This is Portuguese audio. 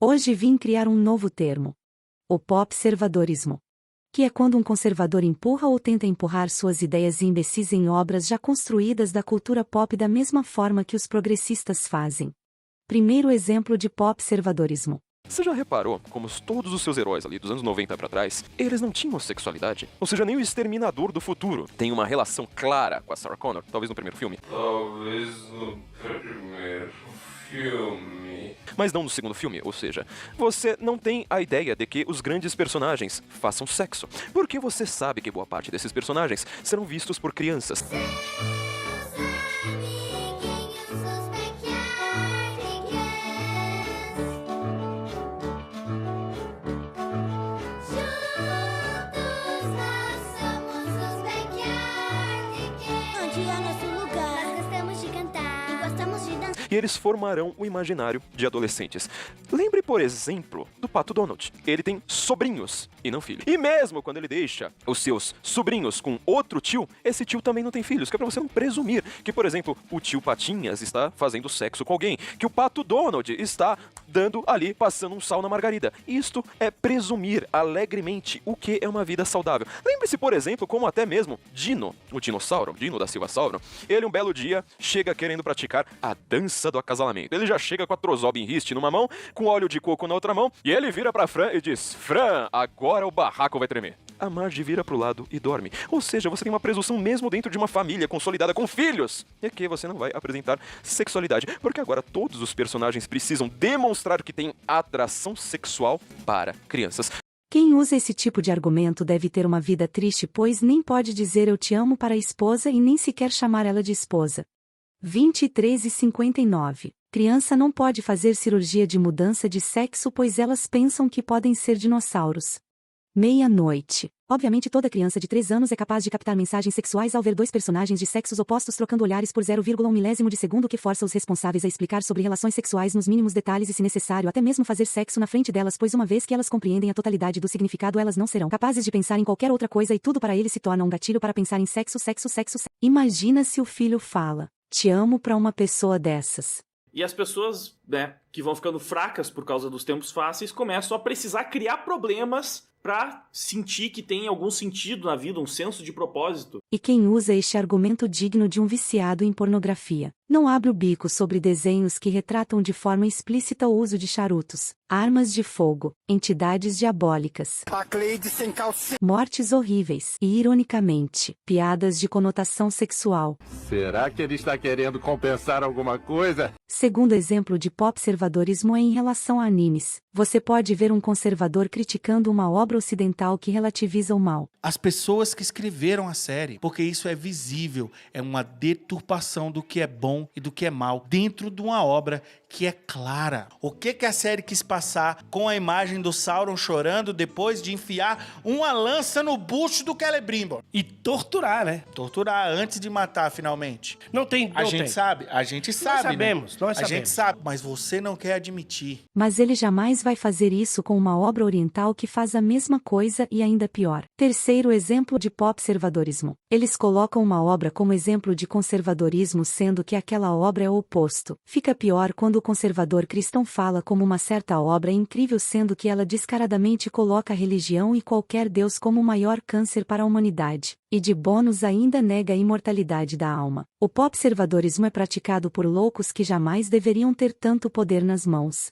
Hoje vim criar um novo termo. O popservadorismo. Que é quando um conservador empurra ou tenta empurrar suas ideias imbecis em obras já construídas da cultura pop da mesma forma que os progressistas fazem. Primeiro exemplo de popservadorismo. Você já reparou como todos os seus heróis ali dos anos 90 pra trás, eles não tinham sexualidade? Ou seja, nem o Exterminador do Futuro tem uma relação clara com a Sarah Connor, talvez no primeiro filme. Talvez no primeiro filme. Mas não no segundo filme, ou seja, você não tem a ideia de que os grandes personagens façam sexo, porque você sabe que boa parte desses personagens serão vistos por crianças. E eles formarão o imaginário de adolescentes. Lembre, por exemplo, do Pato Donald. Ele tem sobrinhos e não filhos. E mesmo quando ele deixa os seus sobrinhos com outro tio, esse tio também não tem filhos, que é pra você não presumir que, por exemplo, o tio Patinhas está fazendo sexo com alguém, que o Pato Donald está dando ali, passando um sal na margarida. Isto é presumir alegremente o que é uma vida saudável. Lembre-se, por exemplo, como até mesmo Dino, o dinossauro, Dino da Silva Sauro, ele um belo dia chega querendo praticar a dança do acasalamento. Ele já chega com a Trozob em riste numa mão, com óleo de coco na outra mão, e ele vira pra Fran e diz: Fran, agora o barraco vai tremer. A Marge vira pro lado e dorme. Ou seja, você tem uma presunção mesmo dentro de uma família consolidada com filhos, é que você não vai apresentar sexualidade, porque agora todos os personagens precisam demonstrar que têm atração sexual para crianças. Quem usa esse tipo de argumento deve ter uma vida triste, pois nem pode dizer eu te amo para a esposa e nem sequer chamar ela de esposa. 23:59. Criança não pode fazer cirurgia de mudança de sexo pois elas pensam que podem ser dinossauros. Meia-noite. Obviamente toda criança de 3 anos é capaz de captar mensagens sexuais ao ver dois personagens de sexos opostos trocando olhares por 0,1 milésimo de segundo, o que força os responsáveis a explicar sobre relações sexuais nos mínimos detalhes e, se necessário, até mesmo fazer sexo na frente delas, pois uma vez que elas compreendem a totalidade do significado, elas não serão capazes de pensar em qualquer outra coisa e tudo para eles se torna um gatilho para pensar em sexo. Imagina se o filho fala: te amo, para uma pessoa dessas. E as pessoas, que vão ficando fracas por causa dos tempos fáceis, começam a precisar criar problemas pra sentir que tem algum sentido na vida, um senso de propósito. E quem usa este argumento digno de um viciado em pornografia não abre o bico sobre desenhos que retratam de forma explícita o uso de charutos, armas de fogo, entidades diabólicas, mortes horríveis e, ironicamente, piadas de conotação sexual. Será que ele está querendo compensar alguma coisa? Segundo exemplo de popservadorismo é em relação a animes. Você pode ver um conservador criticando uma obra ocidental que relativiza o mal. As pessoas que escreveram a série, porque isso é visível, é uma deturpação do que é bom e do que é mal, dentro de uma obra que é clara. O que a série quis passar com a imagem do Sauron chorando depois de enfiar uma lança no bucho do Celebrimbor? E torturar, né? Torturar antes de matar, finalmente. A gente sabe, nós sabemos, né? A gente sabe, mas você não quer admitir. Mas ele jamais vai fazer isso com uma obra oriental que faz a mesma coisa e ainda pior. Terceiro exemplo de popservadorismo. Eles colocam uma obra como exemplo de conservadorismo, sendo que aquela obra é o oposto. Fica pior quando o conservador cristão fala como uma certa obra é incrível, sendo que ela descaradamente coloca a religião e qualquer Deus como o maior câncer para a humanidade. E de bônus ainda nega a imortalidade da alma. O popservadorismo é praticado por loucos que jamais deveriam ter tanto poder nas mãos.